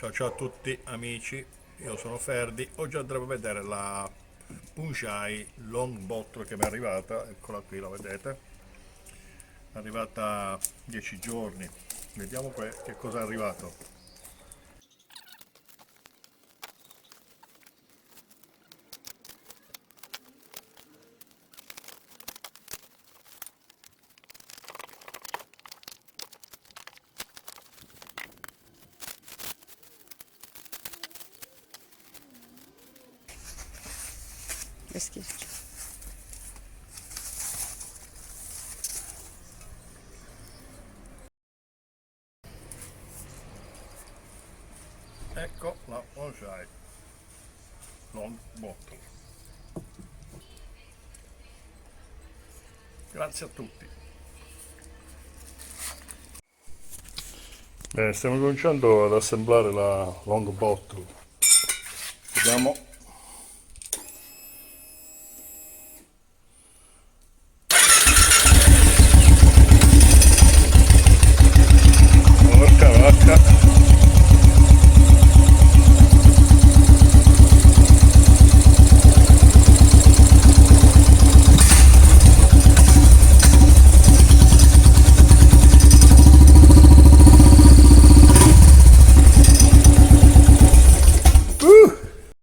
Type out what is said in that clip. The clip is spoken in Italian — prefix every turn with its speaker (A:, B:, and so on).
A: Ciao ciao a tutti amici, io sono Ferdi. Oggi andremo a vedere la Punchai Long Bottle che mi è arrivata, eccola qui, la vedete? È arrivata 10 giorni, vediamo che cosa è arrivato.
B: Che schifo.
A: Ecco la Punchai Long Bottle. Grazie a tutti. Bene, stiamo cominciando ad assemblare la Long Bottle. Vediamo